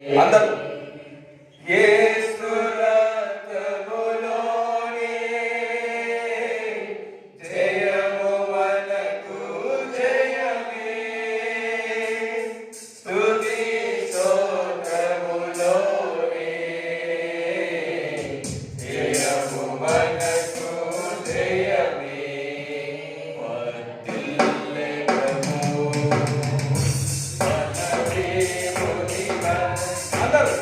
అందరూ అందరూ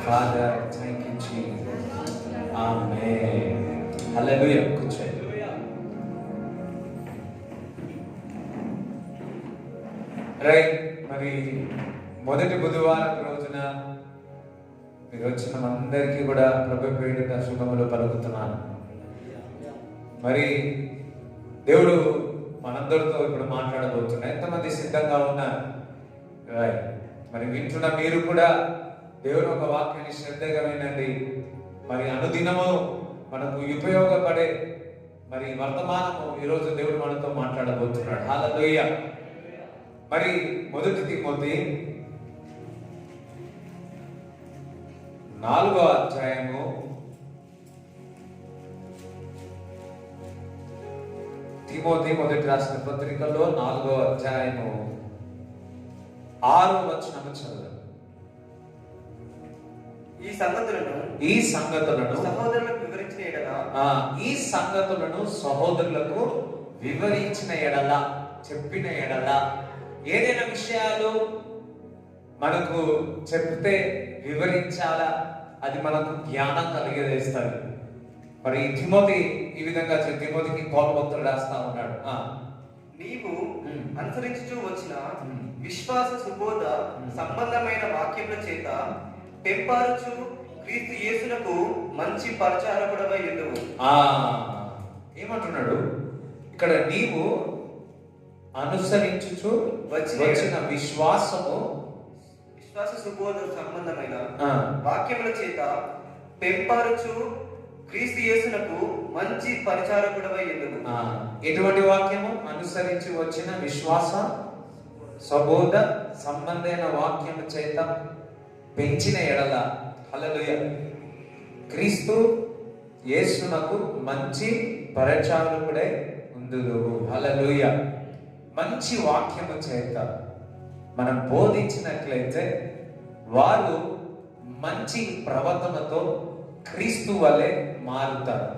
Father, thank you, Jesus. Amen. Hallelujah. కూర్చోండి. రైట్, మరి మొదటి బుధవారం రోజున మీరు వచ్చిన అందరికీ కూడా ప్రభు పేరిట శుభములు పలుకుతున్నాను. మరి దేవుడు మనందరితో ఇప్పుడు మాట్లాడబోతున్నా. ఎంతమంది సిద్ధంగా ఉన్నారు? రైట్, మరి వింటున్న మీరు కూడా దేవుని ఒక వాక్యాన్ని శ్రద్ధగా వినండి. మరి అనుదినము మనకు ఉపయోగపడే మరి వర్తమానము ఈరోజు దేవుడు మనతో మాట్లాడబోతున్నాడు. హల్లెలూయా. మరి మొదటి తిమోతి 4వ అధ్యాయము 1 మొదటి రాసిన పత్రికలో 4వ అధ్యాయము 6వ వచనము చదువు. ఈ సంగతులను సహోదరులకు వివరించిన ఎడల చెప్పిన ఎడల ఏదైనా విషయాలు మనకు చెప్తే వివరించాలా, అది మనకు జ్ఞానం కలిగజేస్తుంది. మరి తిమోతి ఈ విధంగా తిమోతికి పౌలు భక్తుడు రాస్తా ఉన్నాడు. నీవు అనుసరించుచూ వచ్చిన విశ్వాస సుబోధ సంబంధమైన వాక్యముల చేత పెంపారుచు క్రీస్తు యేసునకు మంచి పరిచారకుడవై ఉండుము. ఏమంటున్నాడు ఇక్కడ? నీవు అనుసరించుచు వచ్చిన విశ్వాస సుబోధ సంబంధమైన వాక్యముల చేత పెంపారుచు క్రీస్తు యేసునకు మంచి పరిచారకుడవై ఉండుము. ఎటువంటి వాక్యము? అనుసరించి వచ్చిన విశ్వాస సుబోధ సంబంధమైన వాక్యము చేత పెంచిన ఎడల, హల్లెలూయా, క్రీస్తు యేసునకు మంచి పరిచారకుడై ఉందురు. హల్లెలూయా. మంచి వాక్యము చేత మనం బోధించినట్లయితే వారు మంచి ప్రవర్తనతో క్రీస్తు వలె మారుతారు.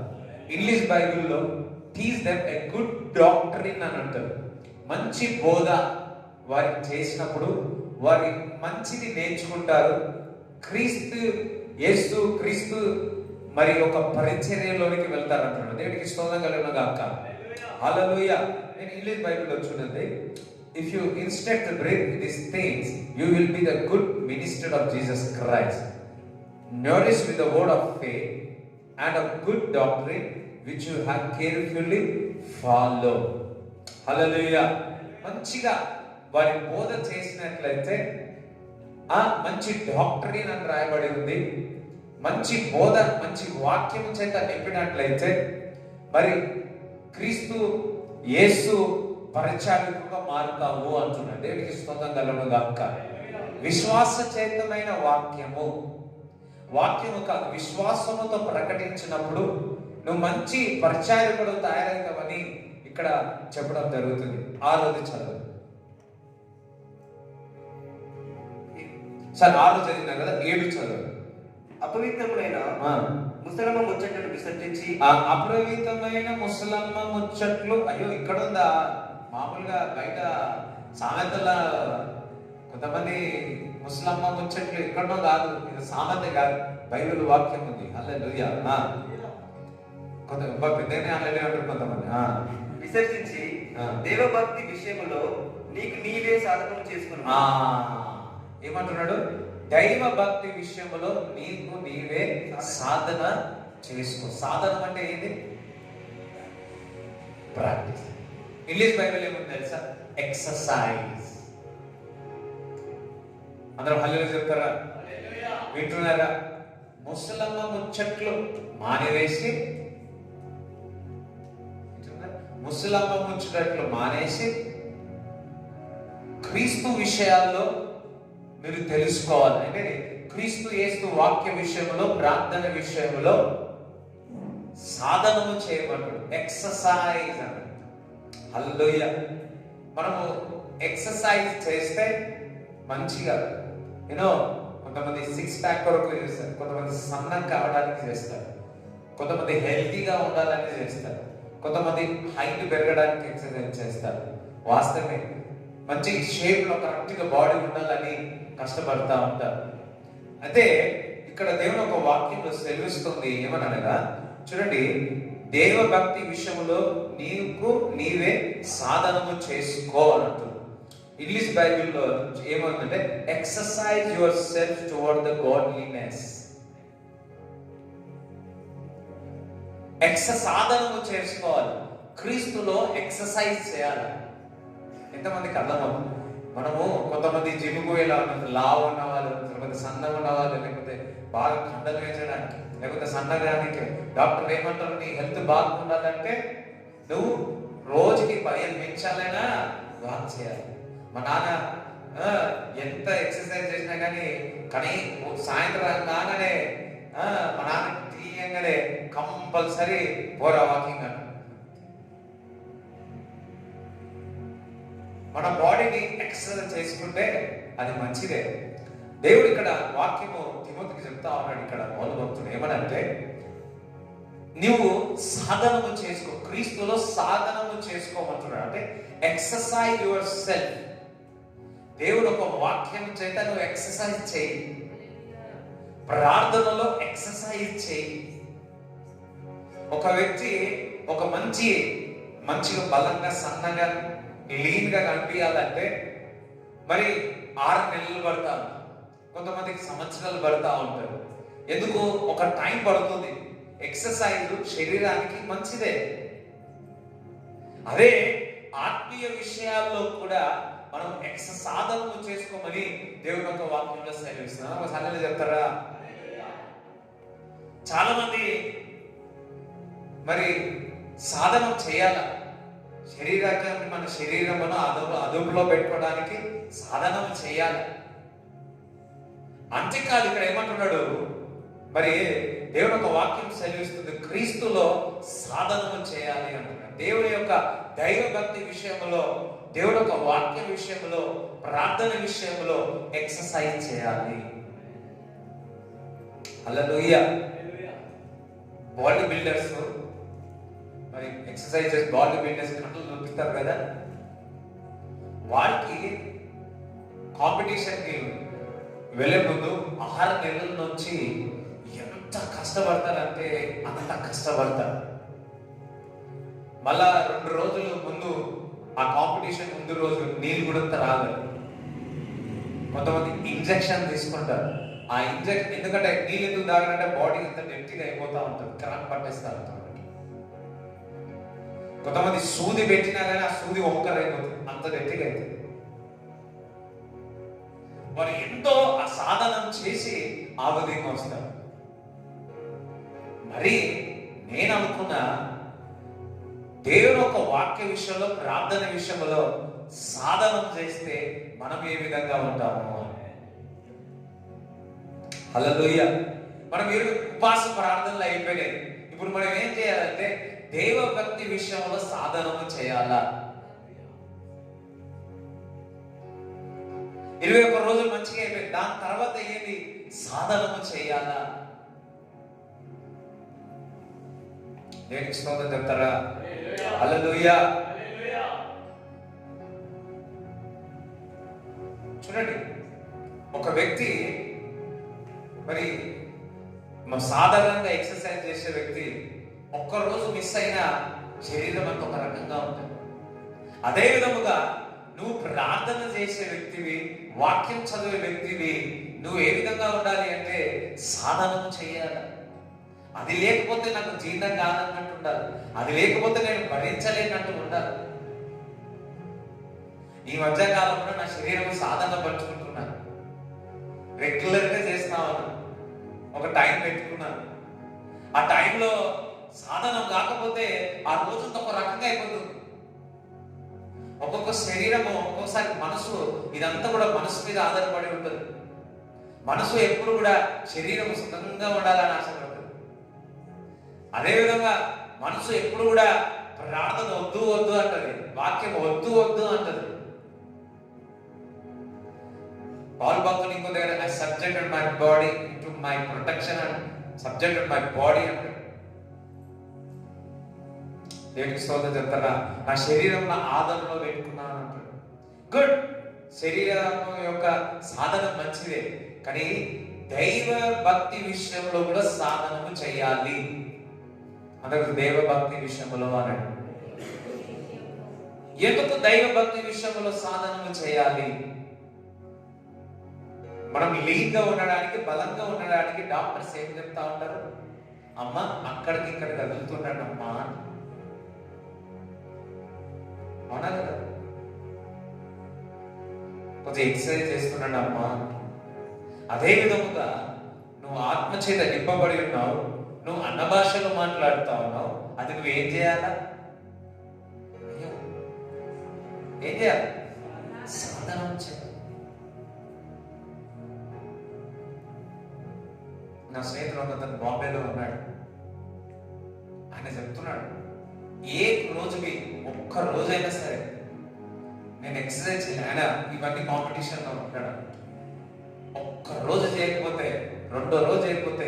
ఇంగ్లీష్ బైబిల్లో teach them a good doctrine అని అంటారు. మంచి బోధ వారికి చేసినప్పుడు వారి మంచిది నేర్చుకుంటారు. క్రీస్తు మరి ఒక పరిచర్యలోనికి వెళ్తారు అంటున్నాడు. దేవునికి స్తోత్రం కలుగును గాక. హల్లెలూయా. నేను ఇంగ్లీష్ బైబిల్లో చూడండి. If you instruct these things, you will be the good minister of Jesus Christ, nourished with the word of faith and of good doctrine, which you have carefully followed. Hallelujah. మంచిగా వారి బోధ చేసినట్లయితే ఆ మంచి doctrine అని రాయబడి ఉంది. మంచి బోధ, మంచి వాక్యం చేత నింపినట్లయితే మరి క్రీస్తు యేసు పరిచారకుగా మారుతావు అంటున్నాడు. దేవునికి స్తోత్రం కలుగును గాక. విశ్వాసచేతమైన వాక్యము కాదు, విశ్వాసముతో ప్రకటించినప్పుడు నువ్వు మంచి పరిచారకుడు తయారవుతావని ఇక్కడ చెప్పడం జరుగుతుంది. 6వ చదువు. సార్ 6 చదివినా కదా, 7 చదువు. అపవిత్రమైన ముసలమ్మ ముచ్చట్లను విసర్జించి, అపవిత్రమైన ముసలమ్మ ముచ్చట్లు, అయ్యో ఇక్కడ ఉందా? మామూలుగా బయట సామెతల కొంతమంది ముసలమ్మ ముచ్చట్లు ఎక్కడో కాదు, ఇది సామెత కాదు, బైబిల్ వాక్యం ఉంది. హల్లెలూయా. కొంత పెద్దనే హల్లెలూయా అంటారు కొంతమంది. విసర్జించి దేవభక్తి విషయంలో నీకు నీవే సాధకం చేసుకుని. ఏమంటున్నాడు? దైవ భక్తి విషయంలో నీకు నీవే సాధన చేసుకో. సాధనం అంటే ఏంటి? ప్రాక్టీస్. ఇంగ్లీష్ బైబిల్ ఏముంది తెలుసా? ఎక్సర్సైజ్. అందరూ హల్లెలూయా చెప్తారా? వింటున్నారా? ముసలమ్మ ముచ్చట్లు మానేవేసి, ముసలమ్మ ముచ్చట్లు మానేసి క్రీస్తు విషయాల్లో మీరు తెలుసుకోవాలి. అంటే క్రీస్తు యేసు వాక్య విషయంలో, ప్రార్థన విషయంలో సాధనము చేయబడ్డాడు. ఎక్సర్సైజ్ అన్న. హల్లెలూయా. మనము ఎక్సర్సైజ్ చేస్తే మంచిగా కొంతమంది 6 ప్యాక్ కొరకు చేస్తారు, కొంతమంది సన్నం కావడానికి చేస్తారు, కొంతమంది హెల్తీగా ఉండాలని చేస్తారు, కొంతమంది హైట్ పెరగడానికి ఎక్సర్సైజ్ చేస్తారు. వాస్తవమే, మంచి షేప్లో కరెక్ట్గా బాడీ ఉండాలని కష్టపడతా ఉంటారు. అయితే ఇక్కడ దేవుని ఒక వాక్యంలో సెలవిస్తుంది ఏమనగా, చూడండి, దేవ భక్తి విషయంలో నీకు నీవే సాధనము చేసుకో అన్నట్టు. ఇంగ్లీష్ బైబిల్లో ఏమంటే exercise your self towards the godliness. సాధనము చేసుకోవాలి, క్రీస్తులో ఎక్సర్సైజ్ చేయాలి. ఎంతమందికి అర్థమవుతుంది? మనము కొంతమంది జిమ్కు వెళ్ళా ఉంటుంది, లావు ఉన్న వాళ్ళు, లేకపోతే సన్నగా ఉన్న వాళ్ళు, లేకపోతే బాగా కండలు పెంచడానికి, లేకపోతే సన్నగానికి డాక్టర్ ఏమంటారు? నీ హెల్త్ బాగుండాలంటే నువ్వు రోజుకి 15 నిమిషాలైనా వాక్ చేయాలి. మా నాన్న ఎంత ఎక్సర్సైజ్ చేసినా కానీ సాయంత్రం నాన్ననే మా నాన్న తీయంగానే కంపల్సరీ పోరా వాకింగ్ అని. మన బాడీని ఎక్సర్సైజ్ చేసుకుంటే అది మంచిదే. దేవుడు ఇక్కడ వాక్యము తిమోతికి చెప్తా ఉన్నాడు. ఇక్కడ పౌలు భక్తుడు ఏమనంటే, నువ్వు సాధనము చేసుకో, క్రీస్తులో సాధనము చేసుకోమంటున్నాడు. అంటే ఎక్సర్సైజ్ యువర్ సెల్ఫ్. దేవుడు ఒక వాక్యం చేత నువ్వు ఎక్సర్సైజ్ చేయి, ప్రార్థనలో ఎక్సర్సైజ్ చేయి. ఒక వ్యక్తి ఒక మంచిగా బలంగా సన్నగా లీన్ గా కనిపించాలంటే మరి 6 నెలలు పడతా, కొంతమందికి సంవత్సరాలు పడతా ఉంటారు. ఎందుకు? ఒక టైం పడుతుంది. ఎక్సర్సైజ్ శరీరానికి మంచిదే. అదే ఆత్మీయ విషయాల్లో కూడా మనం సాధనము చేసుకోమని దేవుని యొక్క వాక్యంలో సెలవిస్తున్నాం. ఒక సలహా చెప్తారా? చాలా మంది మరి సాధన చేయాల, శరీరాన్ని మన శరీరమును అదుపులో పెట్టుకోవడానికి సాధనం చేయాలి. అంతేకాదు, ఇక్కడ ఏమంటున్నాడు? మరి దేవుని యొక్క వాక్యం సెలవిస్తుంది, క్రీస్తులో సాధనము చేయాలి అంటున్నాడు. దేవుని యొక్క దైవ భక్తి విషయంలో, దేవుని యొక్క వాక్య విషయంలో, ప్రార్థన విషయంలో ఎక్సర్సైజ్ చేయాలి. హల్లెలూయా. బాడీ బిల్డర్స్ మరి ఎక్సర్సైజ్ చేసి బాడీ బిల్డర్స్ కంట్రోల్ చూపిస్తారు కదా, వారికి కాంపిటీషన్కి వెళ్ళే ముందు 6 నెలల నుంచి ఎంత కష్టపడతారంటే అంత కష్టపడతారు. మళ్ళా 2 రోజుల ముందు, ఆ కాంపిటీషన్ ముందు రోజు నీళ్ళు కూడా రాగలరు. కొంతమంది ఇంజెక్షన్ తీసుకుంటారు. ఆ ఇంజెక్షన్ ఎందుకంటే నీళ్ళు ఎందుకు తాగాలంటే బాడీ ఎంత డెప్టీగా అయిపోతా ఉంటుంది, కరెంట్ పట్టేస్తా ఉంటారు. కొంతమంది సూది పెట్టినా కానీ ఆ సూది ఒక్కరైపోతుంది, అంత గట్టిగా అవుతుంది. వారు ఎంతో ఆ సాధనం చేసి ఆ విధంగా వస్తారు. మరి నేను అనుకున్నా, దేవుని యొక్క వాక్య విషయంలో, ప్రార్థన విషయంలో సాధనం చేస్తే మనం ఏ విధంగా ఉంటాము? హల్లెలూయా. మనం ఉపవాస ప్రార్థనలు అయిపోయినాయి. ఇప్పుడు మనం ఏం చేయాలంటే దేవ భక్తి విషయంలో సాధనము చేయాలా. 21 రోజులు మంచిగా అయిపోయింది, దాని తర్వాత ఏంటి? సాధనము చేయాలా. దేనికి స్తోత్రం చెప్తారా? హల్లెలూయా. చూడండి, ఒక వ్యక్తి మరి సాధారణంగా ఎక్సర్సైజ్ చేసే వ్యక్తి ఒక్కరోజు మిస్ అయినా శరీరం అంతా ఒక రకంగా ఉంటుంది. అదే విధముగా నువ్వు ప్రార్థన చేసే వ్యక్తివి, వాక్యం చదివే వ్యక్తివి, నువ్వు ఏ విధంగా ఉండాలి అంటే సాధనం చేయాలి. అది లేకపోతే నాకు జీర్ణం కాదన్నట్టు ఉండాలి. అది లేకపోతే నేను భరించలేనట్టు ఉండాలి. ఈ మధ్యకాలంలో నా శరీరం సాధన పరుచుకుంటున్నాను. రెగ్యులర్గా చేస్తా ఉన్నాను. ఒక టైం పెట్టుకున్నాను. ఆ టైంలో సాధనం కాకపోతే ఆ రోజంతా ఒక రకంగా అయిపోతుంది. ఒక్కొక్క శరీరము, ఒక్కొక్కసారి మనసు, ఇదంతా కూడా మనసు మీద ఆధారపడి ఉంటుంది. మనసు ఎప్పుడు కూడా శరీరం సుఖంగా ఉండాలని ఆశపడుతుంది. అదేవిధంగా మనసు ఎప్పుడు కూడా ప్రార్థన వద్దు వద్దు అంటది, వాక్యం వద్దు వద్దు అంటది. పాల్ భక్తులు ఇంకో దగ్గర I subjected my body to my protection and subjected my body అంటాడు. దేవునికి స్తోత్రం చెప్తారా? నా శరీరం నా ఆదరణలో పెట్టుకున్నాను అంటాడు. గుడ్, శరీరం యొక్క సాధన మంచిదే, కానీ దైవ భక్తి విషయంలో కూడా సాధనము చేయాలి. అందరూ దైవ భక్తి విషయంలో అన్నాడు. ఎందుకు దైవ భక్తి విషయంలో సాధనము చేయాలి? మనం లీన్గా ఉండడానికి, బలంగా ఉండడానికి డాక్టర్స్ ఏం చెప్తా ఉంటారు? అమ్మ అక్కడికి ఇక్కడికి కదులుతున్నాడు అమ్మా, అవునా కదా? కొంచెం ఎక్సర్సైజ్ చేస్తున్నాడు అమ్మా. అదే విధముగా నువ్వు ఆత్మచేత నింపబడి ఉన్నావు, నువ్వు అన్న భాషలో మాట్లాడుతా ఉన్నావు, అది నువ్వేం చేయాలా? ఏం చేయాలి? సాధనం చేయాలి. నా స్నేహితుడు ఒకతను బాంబేలో ఉన్నాడు. ఆయన చెప్తున్నాడు, ఏ రోజుకి ఒక్క రోజైనా సరే నేను ఎక్సర్సైజ్ చేయాలి. ఆయన ఇవన్నీ కాంపిటీషన్లో ఉంటాడు. ఒక్క రోజు చేయకపోతే, రెండో రోజు చేయకపోతే,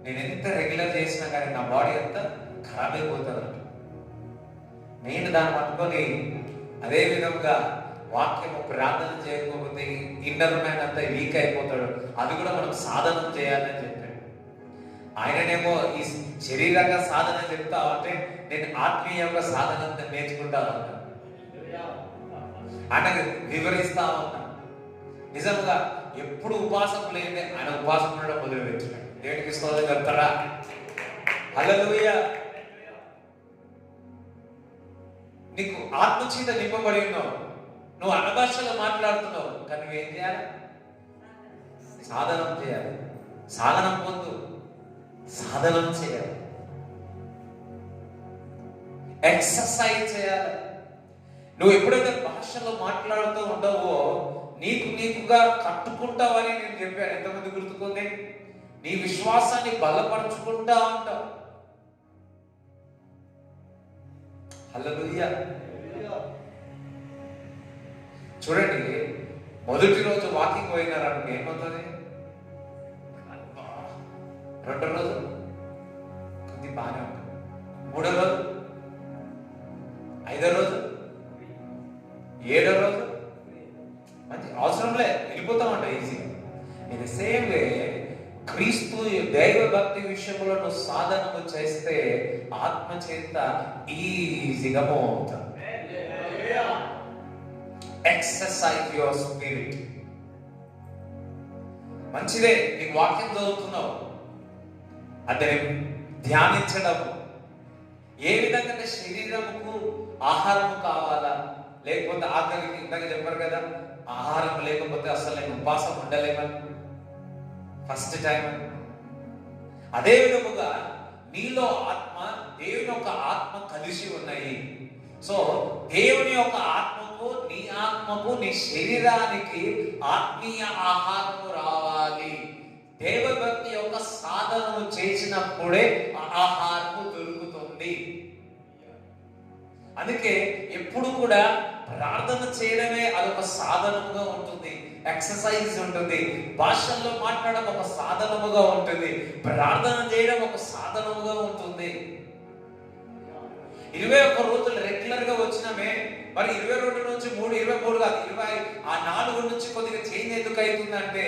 నేను ఎంత రెగ్యులర్ చేసినా కానీ నా బాడీ అంతా ఖరాబ్ అయిపోతుంది. నేను దాన్ని పట్టుకొని అదే విధంగా వాక్యము ప్రార్థన చేయకపోతే ఇన్నర్ మ్యాన్ అంతా వీక్ అయిపోతాడు. అది కూడా మనం సాధన చేయాలని చెప్పాడు. ఆయననేమో ఈ శరీరంగా సాధన చెప్తా ఉంటే నేను ఆత్మీయంగా సాధన నేర్చుకుంటా ఉన్నా, ఆయనకు వివరిస్తా ఉన్నా. నిజంగా ఎప్పుడు ఉపాసం లేదే ఆయన ఉపాసం ఉండడం మొదలుపెట్టాడు. దేవునికి స్తోత్రం చెప్తారా? హల్లెలూయా. నీకు ఆత్మచేత నింపబడి ఉన్నావు, నువ్వు అన్న భాషలో మాట్లాడుతున్నావు, కానీ నువ్వేం చేయాలి? సాధనం చేయాలి. సాధనం పొందు, సాధనం చేయాలి, ఎక్సర్సైజ్ చేయాలి. నువ్వు ఎప్పుడైతే భాషలో మాట్లాడుతూ ఉండవో నీకుగా కట్టుకుంటావని నేను చెప్పాను. ఎంతమంది గుర్తుకుంది? నీ విశ్వాసాన్ని బలపరుచుకుంటా ఉంటావు. హల్లెలూయా. చూడండి, మొదటి రోజు వాకింగ్ పోయినారనుకో ఏమవుతుంది? రెండో రోజు కొద్ది బాగానే ఉంటుంది, మూడో రోజు, ఐదో రోజు, ఏడో రోజు మంచి అవసరంలే వెళ్ళిపోతామంట ఈజీగా. ఇది సేమ్ వే క్రీస్తు దైవ భక్తి విషయంలో నువ్వు సాధనము చేస్తే ఆత్మచేత ఈజీగా అవుతావు. Exercise your spirit. మంచిదే, నీకు వాక్యం చదువుతున్నావు, అది ధ్యానించడం. ఏ విధంగా శరీరముకు ఆహారము కావాలా, లేకపోతే ఆకలికి, ఇందాక చెప్పారు కదా, ఆహారం లేకపోతే అసలు నేను ఉపవాసం ఉండలేమని ఫస్ట్ టైం. అదే విధముగా నీలో ఆత్మ, దేవుని యొక్క ఆత్మ కలిసి ఉన్నాయి. సో దేవుని యొక్క ఆత్మకు, నీ ఆత్మకు, నీ శరీరానికి ఆత్మీయ ఆహారము రావాలి. దేవభక్తి యొక్క సాధనము చేసినప్పుడే ఆహారము దొరుకుతుంది. అందుకే ఎప్పుడు కూడా ప్రార్థన చేయడమే అదొక సాధనముగా ఉంటుంది, ఎక్సర్సైజ్ ఉంటుంది. భాషల్లో మాట్లాడడం ఒక సాధనముగా ఉంటుంది, ప్రార్థన చేయడం ఒక సాధనముగా ఉంటుంది. 21 రోజులు రెగ్యులర్ గా వచ్చినమే మరి 22 నుంచి 23 కాదు 20, ఆ 4 నుంచి కొద్దిగా చేంజ్ ఎందుకు అవుతుందంటే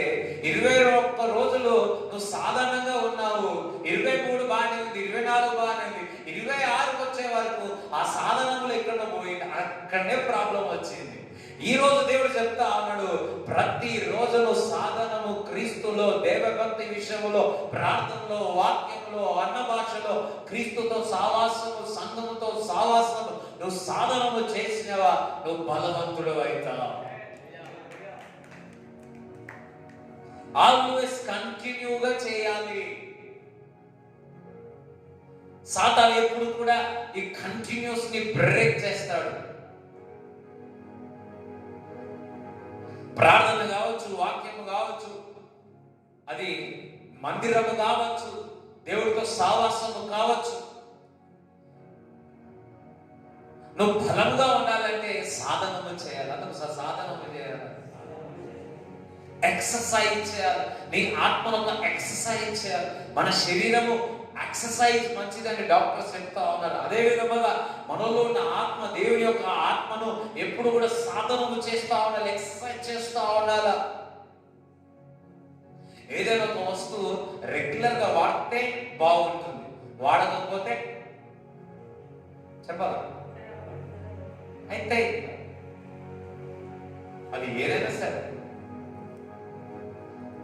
21 రోజులు నువ్వు సాధారణంగా ఉన్నావు, 23 బాగానే ఉంది, 24 బాగానే ఉంది, 26కి వచ్చే వరకు ఆ సాధనంలో ఎక్కడ పోయింది, అక్కడనే ప్రాబ్లం వచ్చింది. ఈ రోజు దేవుడు చెప్తా ఉన్నాడు, ప్రతి రోజును సాధనము క్రీస్తులో, దేవభక్తి విషయంలో, ప్రార్థనలో, వాక్యంలో, అన్న భాషలో, క్రీస్తుతో సావాసము, సంఘముతో సావాసము నువ్వు సాధనము చేసినవా నువ్వు బలవంతుడు అవుతావు. ఆల్వేస్ కంటిన్యూగా చేయాలి. సాతాను ఎప్పుడు కూడా ఈ కంటిన్యూస్ ని బ్రేక్ చేస్తాడు. ప్రార్థన కావచ్చు, వాక్యము కావచ్చు, అది మందిరము కావచ్చు, దేవుడితో సావాసము కావచ్చు. నువ్వు బలంగా ఉండాలంటే సాధనము చేయాలి. అందుకు సాధనము చేయాలి, ఎక్సర్సైజ్ చేయాలి. నీ ఆత్మను ఎక్సర్సైజ్ చేయాలి. మన శరీరము ఎక్సర్సైజ్ మంచిదని డాక్టర్స్ చెప్తా ఉన్నారు. అదే విధంగా మనలో ఉన్న ఆత్మ, దేవుని యొక్క ఆత్మను ఎప్పుడు కూడా సాధనము చేస్తా ఉండాలి, ఎక్సర్సైజ్ చేస్తా ఉండాలి. ఏదైనా ఒక వస్తువు రెగ్యులర్ గా వాడితే బాగుంటుంది, వాడకపోతే చెప్పాలి అయితే అది ఏదైనా సరే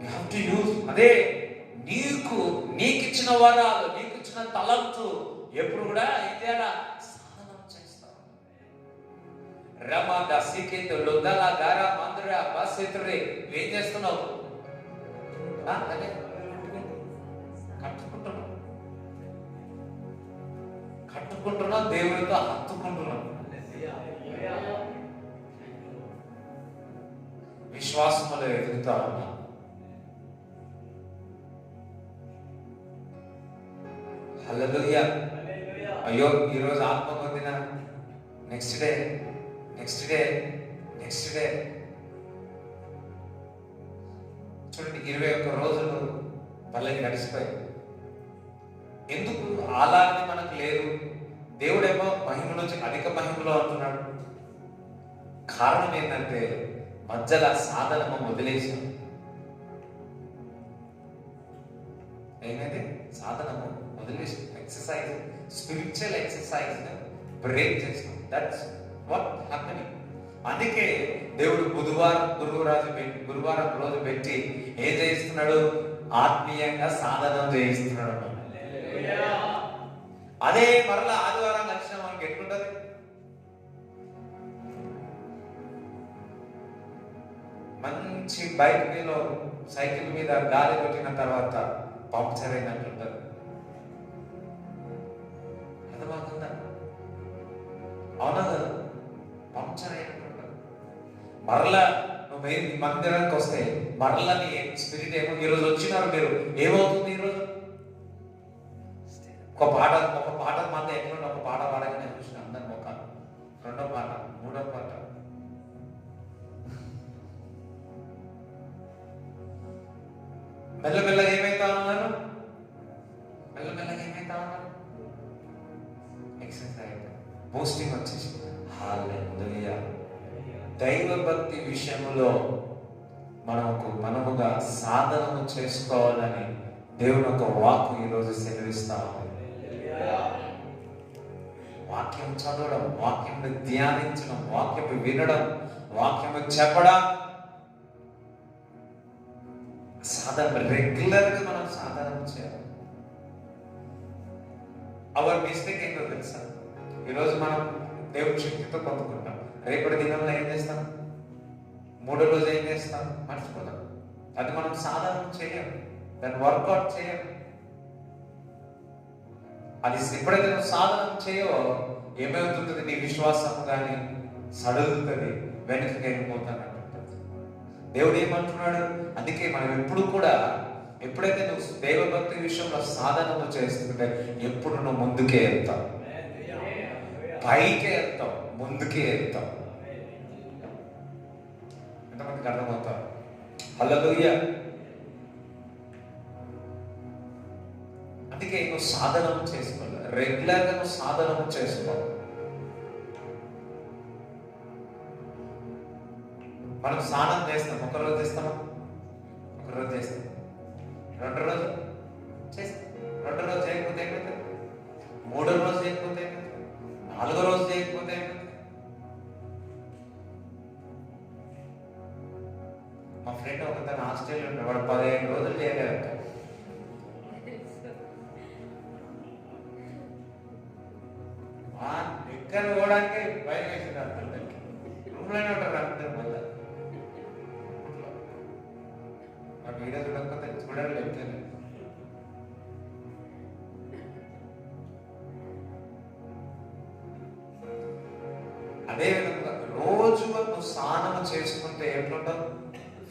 యూ హావ్ టు యూజ్. అదే నీకిచ్చిన వరాలు, నీకిచ్చిన తలంతు ఎప్పుడు కూడా ఏం చేయాలా, సాధనం చేస్తావు. రమా దసికేత లొదల గార మంద్ర బసిత్రే ఏం చేస్తున్నావు? అదే కట్టుకుంటున్నావు, దేవుడితో హత్తుకుంటున్నావు. విశ్వాసములో ఎదుగుతా ఉన్నా. హల్లెలూయా. అయ్యో ఈరోజు ఆత్మ పొందిన నెక్స్ట్ డే చూడండి, 21 రోజులు వాళ్ళకి గడిచిపోయాయి. ఎందుకు అలాగే మనకు లేదు? దేవుడేమో మహిమ నుంచి అధిక మహిమలో అంటున్నాడు. కారణం ఏంటంటే మధ్యలో సాధనము వదిలేసాం. ఏమైంది? సాధనము వదిలేసాం. ఎక్సర్సైజ్, స్పిరిచువల్ ఎక్సర్సైజ్ బ్రేక్ చేసాం. That's what happening. అందుకే దేవుడు గురువారం రోజు పెట్టి ఏం చేయిస్తున్నాడు? ఆత్మీయంగా సాధనం చేయిస్తున్నాడు. అదే మరలా ఆదివారం లక్షణం మనకి ఎట్లుంటది? మంచి బైక్ మీద, సైకిల్ మీద గాలి కొట్టిన తర్వాత పంక్చర్ అయినట్లుంటది. అర్థమవుతుందా? అవునా కదా? పంక్చర్ అయినట్లుంటది. మరలా నువ్వు మందిరానికి వస్తే మరలా నీ స్పిరిట్ ఏమో, ఈరోజు వచ్చినారు మీరు, ఏమవుతుంది ఈరోజు? ఒక పాట మాత్రం ఎట్లా ఒక పాట పాడగానే చూసిన అందరి ముఖాలు, రెండో పాట, మూడో పాట, మెల్లమెల్లగా ఏమైతా ఉన్నారు? ఎక్సర్సైజ్, పోస్టింగ్ వచ్చేసి. హల్లెలూయా. దైవ భక్తి విషయంలో మనముగా సాధనము చేసుకోవాలని దేవుని ఒక వాక్కు ఈరోజు సెలవిస్తా ఉంది. వాక్యం చదవడం, వాక్యం ధ్యానించడం, వాక్యం వినడం, వాక్యం చెప్పడం, సాధన రెగ్యులర్ గా మనం సాధన చేయాలి. అవర్ మిస్టేక్ ఏంటో తెలుసా? ఈరోజు మనం దేవుడి శక్తితో పొందుకుంటాం, రేపటి దినంలో ఏం చేస్తాం? మూడో రోజు ఏం చేస్తాం? మర్చిపోతాం. అది మనం సాధన చేయం, దాన్ని వర్కౌట్ చేయం. అది ఎప్పుడైతే నువ్వు సాధన చేయవో ఏమవుతుంటుంది? నీ విశ్వాసం కానీ సడుగుతుంది, వెనక్కి వెళ్ళిపోతాను అంటుంది. దేవుడు ఏమంటున్నాడు? అందుకే మనం ఎప్పుడు కూడా, ఎప్పుడైతే నువ్వు దైవభక్తి విషయంలో సాధనలు చేస్తుంటే ఎప్పుడు నువ్వు ముందుకే వెళ్తావు, పైకే వెళ్తావు, ముందుకే వెళ్తావు. ఎంతమందికి అర్థమవుతావు? హల్లెలూయా. అందుకే నువ్వు సాధనము చేసుకోవాలి, రెగ్యులర్గా నువ్వు సాధనము చేసుకోవాలి. మనం స్నానం చేస్తాం, ఒకరోజు చేస్తామా? ఒకరోజు చేస్తాం. రెండో రోజు చేస్తాం. రెండో రోజు చేయకపోతే ఏమవుతుంది? మూడో రోజు చేయకపోతే ఏమవుతుంది? నాలుగో రోజు చేయకపోతే ఏమవుతుంది? మా ఫ్రెండ్ ఒకతను ఆస్ట్రేలియా ఉంటాడు, వాడు 15 రోజులు చేయలేదంట. ఎక్కడ పోవడానికి భయం వేసింది అందరికి. రూమ్లోనే ఉంటారు అందరు. మళ్ళీ ఆ వీడియో చూడకపోతే చూడాలి చెప్తాను. అదే విధంగా రోజు నువ్వు స్నానం చేసుకుంటే ఎట్లుంటావు?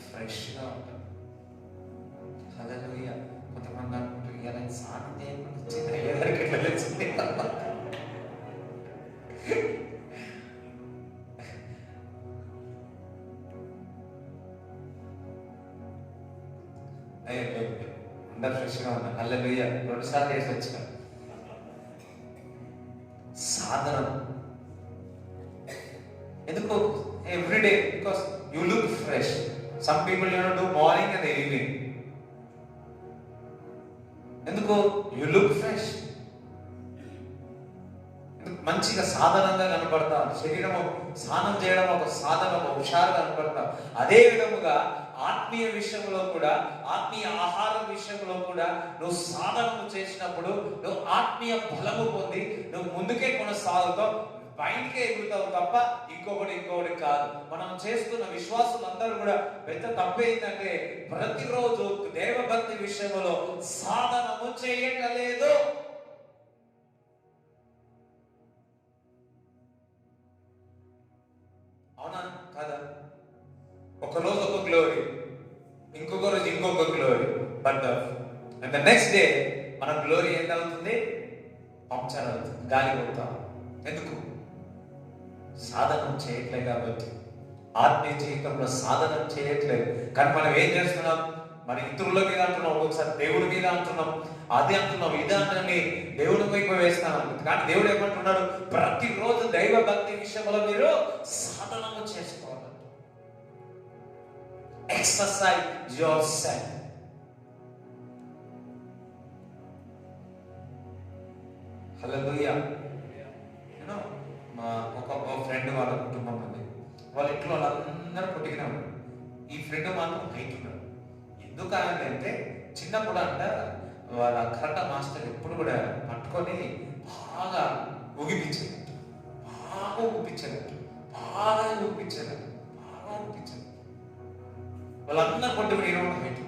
ఫ్రెష్గా ఉంటావు. హల్లెలూయా. కొంతమంది అనుకుంటారు ఇలా స్నానం చేయకుండా వచ్చింది అయ్యేదానికి ఎట్లా తెలిసింది? అందరు ఫ్రెష్గా ఉన్నా. హల్లెలూయా. 2 సార్లు చేసి వచ్చిన సాధనం ఎందుకు? Everyday, because you look fresh. Some people do morning and evening. ఎందుకు? You look fresh. మంచిగా సాధనంగా కనపడతా. శరీరము స్నానం చేయడం ఒక సాధన, ఒక హుషారుగా కనపడతా. అదే విధముగా ఆత్మీయ విషయంలో కూడా, ఆత్మీయ ఆహారం విషయంలో కూడా నువ్వు సాధనము చేసినప్పుడు నువ్వు ఆత్మీయ బలము పొంది నువ్వు ముందుకే కొనసాగుతావు, పైనకే ఎగురుతావు తప్ప ఇంకొకటి కాదు. మనం చేస్తున్న విశ్వాసులందరూ కూడా పెద్ద తప్పేంటంటే ప్రతిరోజు దేవభక్తి విషయంలో సాధనము చేయట్లేదు. అవునా కాదా? ఒకరోజు ఒక గ్లోరీ, ఇంకొక రోజు ఇంకొక glory, but and the next day మన గ్లోరీ ఏంటవుతుంది? పంక్చర్ అవుతుంది, గాలి పోతాం. ఎందుకు? సాధనం చేయట్లేదు కాబట్టి. ఆత్మీయ జీవితంలో సాధనం చేయట్లేదు. కానీ మనం ఏం చేస్తున్నాం? మన ఇతరుల మీద అంటున్నాం, ఒక్కొక్కసారి దేవుడి మీద అంటున్నాం, అది అంటున్నాం, ఇది అంటున్నాం, దేవుడి వైపు వేస్తాం. కానీ దేవుడు ఏమంటున్నాడు? ప్రతిరోజు దైవ భక్తి విషయంలో మీరు సాధనము చేసుకోవాలి. Exercise yourself. హల్లెలూయా. మా ఒక ఫ్రెండ్ వాళ్ళ కుటుంబం ఉంది. వాళ్ళ ఇంట్లో వాళ్ళందరూ పొట్టిగానే ఉన్నారు. ఈ ఫ్రెండ్ మాత్రం హైట్ ఉన్నాడు. ఎందుకు అంటే చిన్నప్పుడు అంట వాళ్ళ కరెక్ట్ మాస్టర్ ఎప్పుడు కూడా పట్టుకొని బాగా ఊగిపించారు, బాగా ఊగిపించారు. వాళ్ళందరూ పొట్టి కూడా ఇరవై హైట్.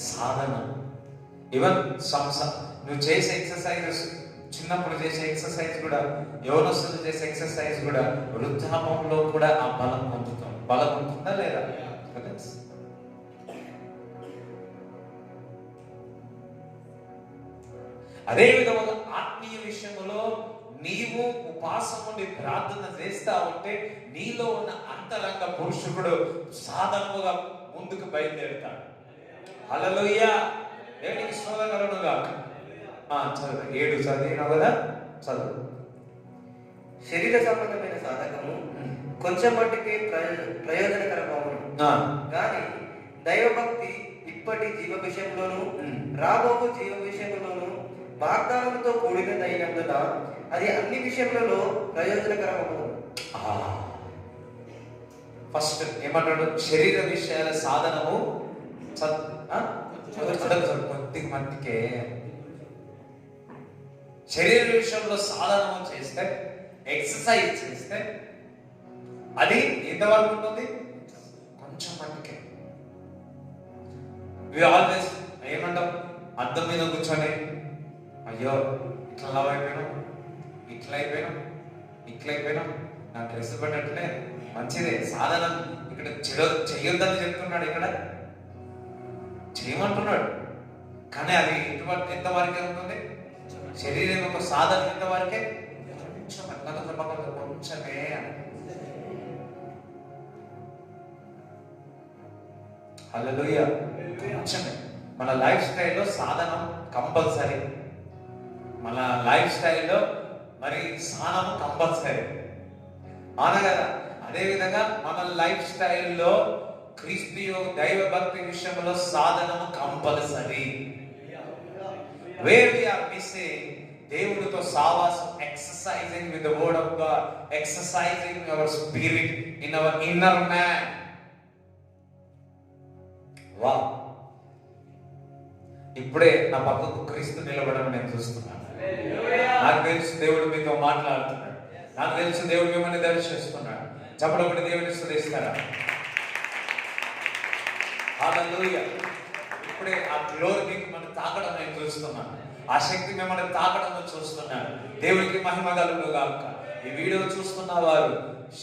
సాధన. ఈవెన్ నువ్వు చేసే ఎక్సర్సైజెస్, చిన్నప్పుడు చేసే ఎక్సర్సైజ్ కూడా, యవనస్తులు చేసే ఎక్సర్సైజ్ కూడా వృద్ధాపంలో కూడా ఆ బలం పొందుతాం. బలం ఉంటుందా లేదా? అదే విధంగా ఆత్మీయ విషయంలో నీవు ఉపాసం ఉండి ప్రార్థన చేస్తా ఉంటే నీలో ఉన్న అంతరంగ పురుషుడు సాధనముగా ముందుకు బయలుదేరుతాడు. హల్లెలూయా. దేవునికి స్తోత్రం కలుగునుగా. చదువు 7 చదివినావు కదా, చదువు. శరీర సంబంధమైన సాధకము కొంచెం మట్టుకే ప్రయోజనకరమవును, కానీ దైవభక్తి ఇప్పటి జీవ విషయంలోను రాబోకు జీవ విషయంలోను వాగ్దానంతో కూడినదైనందున అది అన్ని విషయములలో ప్రయోజనకరమవును. ఫస్ట్ ఏమంటాడు? శరీర విషయాల సాధనము కొద్ది మట్టికే. శరీర విషయంలో సాధనము చేస్తే, ఎక్సర్సైజ్ చేస్తే అది ఎంతవరకు ఉంటుంది? కొంచెం మట్టికే. ఆల్వేస్ ఏమంటాం? అద్దం మీద కూర్చొని అయ్యో ఇట్లా లవ్ అయిపోయినాం, ఇట్లా అయిపోయినాం, నా డ్రెస్ పడ్డట్లే. మంచిదే, సాధన. ఇక్కడ చెయ్యొద్దని చెప్తున్నాడు, ఇక్కడ చేయమంటున్నాడు. కానీ అది ఎంతవరకే ఉంటుంది? శరీరం యొక్క సాధన ఎంతవరకే? కొంచెమే. హల్లెలూయా. కొంచెమే. మన లైఫ్ స్టైల్లో సాధనం కంపల్సరీ. మన లైఫ్ స్టైల్లో మరి స్నానము కంపల్సరీ, అవునా కదా? అదేవిధంగా మన లైఫ్ స్టైల్లో క్రీస్తు దైవ భక్తి విషయంలో సాధనము compulsory. Where we are missing, దేవుడితో సావాసం, exercising with the word of God, exercising our spirit in our inner man. వా, ఇప్పుడే నా పక్కకు క్రీస్తు నిలబడడం నేను చూస్తున్నాను. నాకు తెలుసు దేవుడు మీతో మాట్లాడుతున్నాడు, నాకు తెలుసు దేవుడు మిమ్మల్ని దర్శిస్తున్నాడు. చెప్పడం దేవుడిని స్తుతిస్తారా? హల్లెలూయా. ఇప్పుడే ఆ గ్లోరీ మీకు మనం తాకడం నేను చూస్తున్నాను, ఆ శక్తి మిమ్మల్ని తాకడం చూస్తున్నాను. దేవుడికి మహిమ కలుగును గాక. ఈ వీడియో చూస్తున్న వారు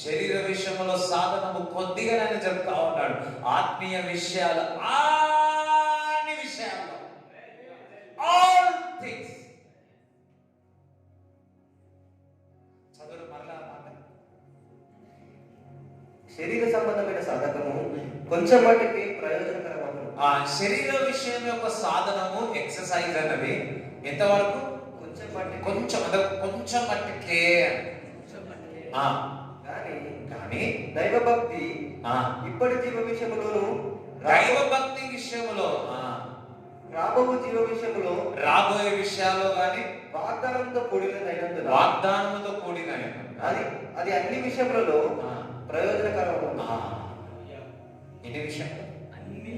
శరీర విషయంలో సాధనము కొద్దిగానే చెప్తా ఉన్నాడు. ఆత్మీయ విషయాలు, అన్ని విషయాల్లో, ఆల్ థింగ్స్. చదువు మరలా మాట. శరీర సంబంధమైన సాధకము కొంచెం మట్టుకి ప్రయోజనకరమగును. ఆ శరీర విషయం యొక్క సాధనము, ఎక్సర్సైజ్ అన్నది ఎంతవరకు? కొంచెం మట్టుకి, కొంచెం కొంచెం మట్టుకే. కానీ దైవభక్తి ఇప్పటి జీవ విషయంలోను, దైవభక్తి విషయంలో, రాబోయే జీవ విషయంలో, రాబోయే విషయాల్లో కానీ వాగ్దానంతో కూడినదైనందున, వాగ్దానంతో కూడిన అది అన్ని విషయములలో ప్రయోజనకరము. ఎన్ని విషయాలు? అన్ని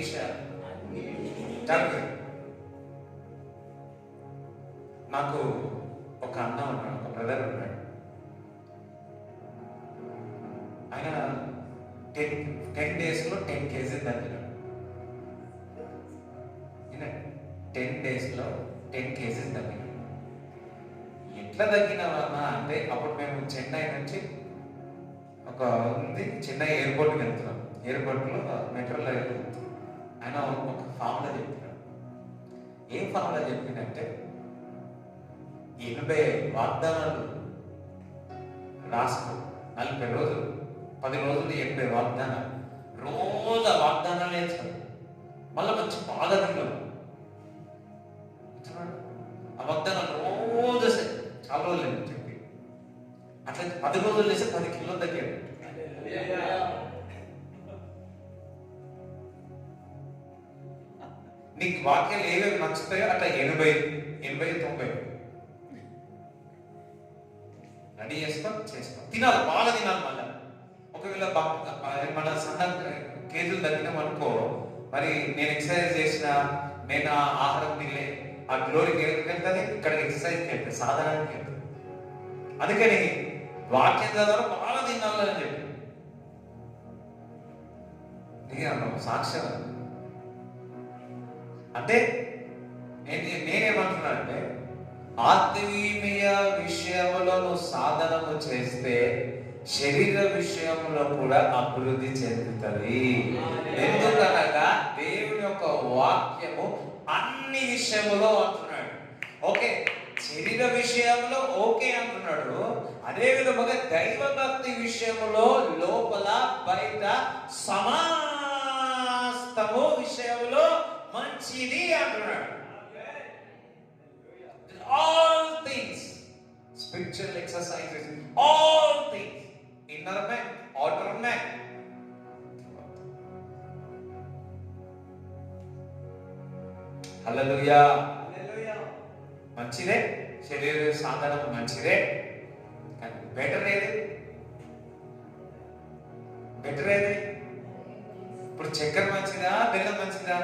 విషయాలు. నాకు ఒక అన్న ఉన్నాడు, ఒక బ్రదర్ ఉన్నాడు. ఆయన 10 days లో 10 kg తగ్గినాడు. 10 days లో 10 kg తగ్గినాడు. ఎట్లా తగ్గినావన్నా అంటే, అప్పుడు మేము చెన్నై నుంచి ఒక ఉంది, చెన్నై ఎయిర్పోర్ట్కి వెళ్తున్నాం. ఎయిర్పోర్ట్లో మెట్రోలో వెళ్తున్నాం. ఆయన ఒక ఫామ్లో చెప్పినాడు. ఏం ఫామ్లో చెప్పిందంటే, 80 వాగ్దానాలు రాసుకో, 40 రోజులు, 10 రోజులు 80 వాగ్దానాలు, రోజు ఆ వాగ్దానాలు నేర్చుకో, మళ్ళీ మంచి బాగా తిన్నాడు. ఆ వాగ్దానాలు రోజు చాలా రోజులు చెప్పి అట్లా 10 రోజులు వేస్తే 10 కిలోలు తగ్గాడు. నీకు వాక్యాలు ఏవేవి నచ్చుతాయో అట్లా 80, 90 రెడీ చేసుకో తినాలి, బాగా తినాలి. మళ్ళీ ఒకవేళ మన సన్న కేజీలు తగ్గినాం అనుకో, మరి నేను ఎక్సర్సైజ్ చేసిన, నేను ఆ ఆహారం తినలే, ఆ గ్లోరీకి వెళ్తుంది, ఇక్కడ ఎక్సర్సైజ్కి వెళ్తే, సాధారణకి వెళ్తుంది. అందుకని వాక్యం చదవాలి, బాగా తినాలని చెప్పి సాక్ష్యం. అంటే నేనేమంటున్నానంటే, ఆత్మీయ విషయంలో నువ్వు సాధనము చేస్తే శరీర విషయంలో కూడా అభివృద్ధి చెందుతుంది. ఎందుకనగా దేవుని యొక్క వాక్యము అన్ని విషయంలో అంటున్నాడు. ఓకే, శరీర విషయంలో ఓకే అంటున్నాడు. అదే విధముగా దైవ భక్తి విషయంలో లోపల బయట సమస్తము విషయంలో మంచిది అంటున్నాడు. All things, spiritual exercises, all things, inner man, outer man. Hallelujah. మంచిదే, శరీర సాధనం మంచిదే. కానీ బెటర్ ఏది? ఇప్పుడు చక్కెర మంచిదా, బెల్లం మంచిదా?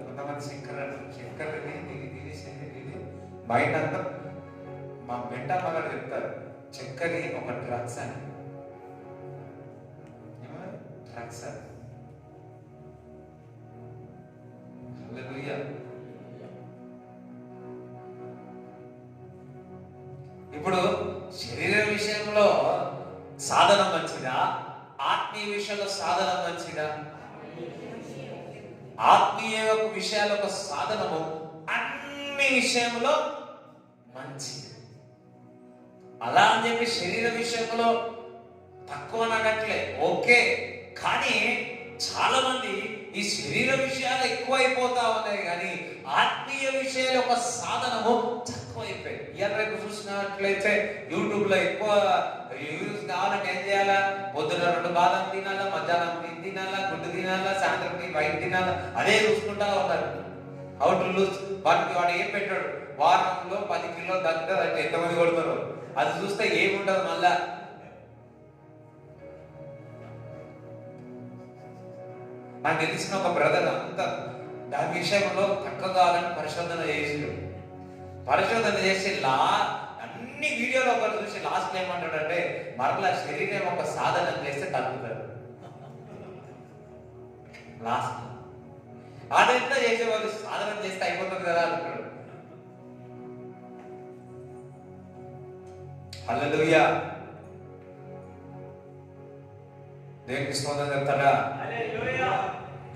కొంతమంది చక్కెర బయట అంతా మా బెంట మగాడు చెప్తారు, చక్కెర ఒక డ్రగ్స్ అని. డ్రగ్స్ అని. ఇప్పుడు శరీర విషయంలో సాధన మంచిదా, ఆత్మీయ విషయంలో సాధన మంచిదా? ఆత్మీయ విషయాల యొక్క సాధనము అన్ని విషయంలో మంచిది. అలా అని చెప్పి శరీర విషయంలో తక్కువ అనట్లే, ఓకే. కానీ చాలా మంది ఈ శరీర విషయాలు ఎక్కువైపోతా ఉన్నాయి కానీ ఆత్మీయ విషయాల యొక్క సాధనము తక్కువైపోయింది. ఇవాళ రేపు చూసినట్లయితే యూట్యూబ్ లో ఎక్కువ వ్యూస్ కావాలంటే ఏం చేయాలా? పొద్దున 2 బాదం తినాలా, మధ్యాహ్నం తినాలా, గుడ్డు తినాలా, సాయంత్రం వైట్ తినాలా, అదే చూసుకుంటా ఉన్నారు. How to lose. వాడు ఏం పెట్టాడు? వారంలో 10 కిలోలు తగ్గుతారు అంటే ఎంతమంది కొడతారు? అది చూస్తే ఏముండదు. మళ్ళా నాకు తెలిసిన ఒక బ్రదర్ అంత దాని విషయంలో తక్కువ కావాలని పరిశోధన చేసి అన్ని వీడియోలో ఒకరు చూసి లాస్ట్ ఏమంటాడంటే మరలా శరీరం ఒక సాధన చేస్తే తగ్గుతాడు. లాస్ట్ అదంతా చేసేవాళ్ళు సాధన చేస్తే అయిపోతుంది కదా అంటాడు. హల్లెలూయా. దేవునికి స్తోత్రం చెప్తాడా?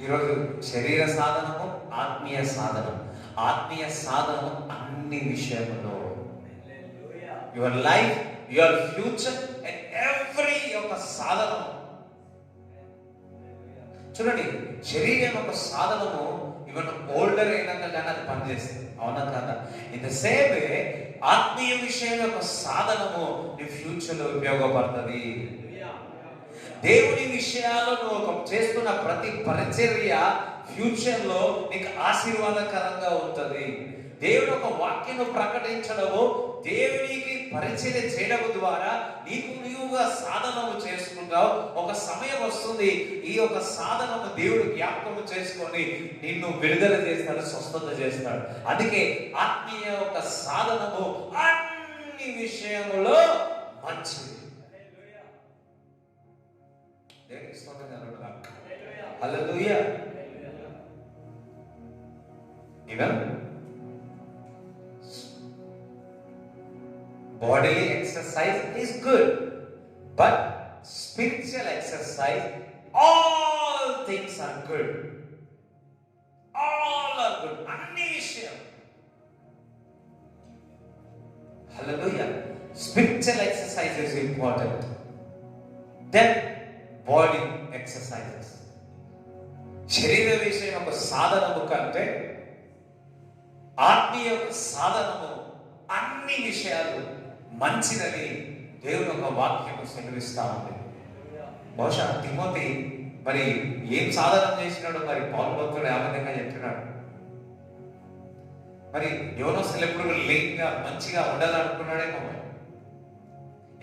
ఈరోజు శరీర సాధనము, ఆత్మీయ సాధనం. ఆత్మీయ సాధనము అన్ని విషయంలో, your life, your future and every యొక్క సాధనము. చూడండి, శరీరం యొక్క సాధనము ఈవెన్ ఓల్డర్ అయినాక కానీ అది పనిచేస్తుంది. అవునా కదా? ఇన్ ద సేమ్ వే ఆత్మీయ విషయం యొక్క సాధనము నీ ఫ్యూచర్ లో ఉపయోగపడుతుంది. దేవుని విషయాల్లో నువ్వు చేస్తున్న ప్రతి పరిచర్య ఫ్యూచర్ లో నీకు ఆశీర్వాదకరంగా ఉంటుంది. దేవుని ఒక వాక్యను ప్రకటించడము, దేవునికి పరిచర్య చేయడం ద్వారా నీవుగా సాధనము చేసుకుంటావు. ఒక సమయం వస్తుంది, ఈ యొక్క సాధనము దేవుడు జ్ఞాపకము చేసుకొని నిన్ను విడుదల చేస్తాడు, స్వస్థత చేస్తాడు. అందుకే ఆత్మీయ ఒక సాధనము అన్ని విషయములో మంచిది. హల్లెలూయా. Even bodily exercise is good, but spiritual exercise, all things are good. All are good. Anni vishayam. Hallelujah. Spiritual exercise is important. Then body exercises. శరీర విషయం ఒక సాధనము కంటే ఆత్మీయ సాధనము అన్ని విషయాలు మంచిదని దేవుని ఒక వాక్యము సెలవిస్తా ఉంది. బహుశా తిమోతి మరి ఏం సాధన చేసినాడు? మరి పౌలు భక్తుడు ఆ విధంగా చెప్తున్నాడు. మరి యోనోసులు ఎప్పుడు లేట్గా మంచిగా ఉండాలనుకున్నాడేమో.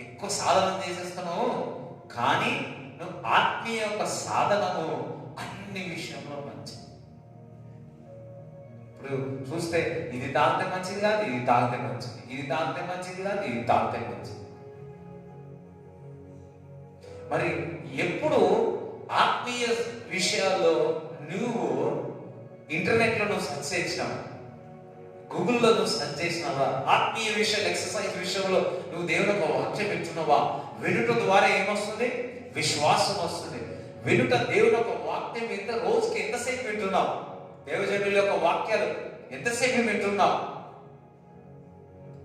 ఎక్కువ సాధన చేసేస్తున్నావు కానీ నువ్వు ఆత్మీయ యొక్క సాధనము అన్ని విషయంలో మంచిది. ఇప్పుడు చూస్తే ఇది తాగితే మంచిది కాదు, ఇది తాగితే మంచిది, ఇది తాగితే మంచిది కాదు, ఇది తాగితే మంచిది. మరి ఎప్పుడు ఆత్మీయ విషయాల్లో నువ్వు ఇంటర్నెట్ లో నువ్వు సెర్చ్ చేసినావు, గూగుల్లో నువ్వు సెర్చ్ చేసినావా? ఆత్మీయ విషయాలు, ఎక్సర్సైజ్ విషయంలో నువ్వు దేవుని ఒక వాక్యం వింటున్నావా? వినుట ద్వారా ఏమొస్తుంది? విశ్వాసం వస్తుంది. వినుట, దేవుని ఒక వాక్యం ఎంత రోజుకి ఎంతసేపు వింటున్నావు? దేవజనుల యొక్క వాక్యాలు ఎంతసేపు వింటున్నావు?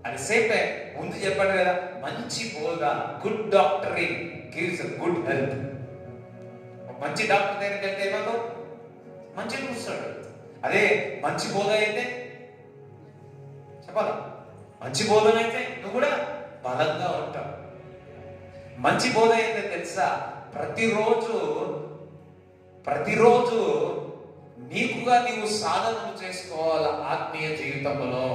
అట్ ద సేమ్ టైం ముందు చెప్పాడు కదా, మంచి బోధ, good doctoring gives good health. మంచి డాక్టర్ దగ్గరికి వెళ్తే ఏమో మంచిగా చూస్తాడు. అదే మంచి బోధ అయితే చెప్పాలా, మంచి బోధన అయితే నువ్వు కూడా బలంగా ఉంటావు. మంచి బోధ అయితే తెలుసా, ప్రతిరోజు నీకుగా నీవు సాధన చేసుకోవాలి ఆత్మీయ జీవితంలో.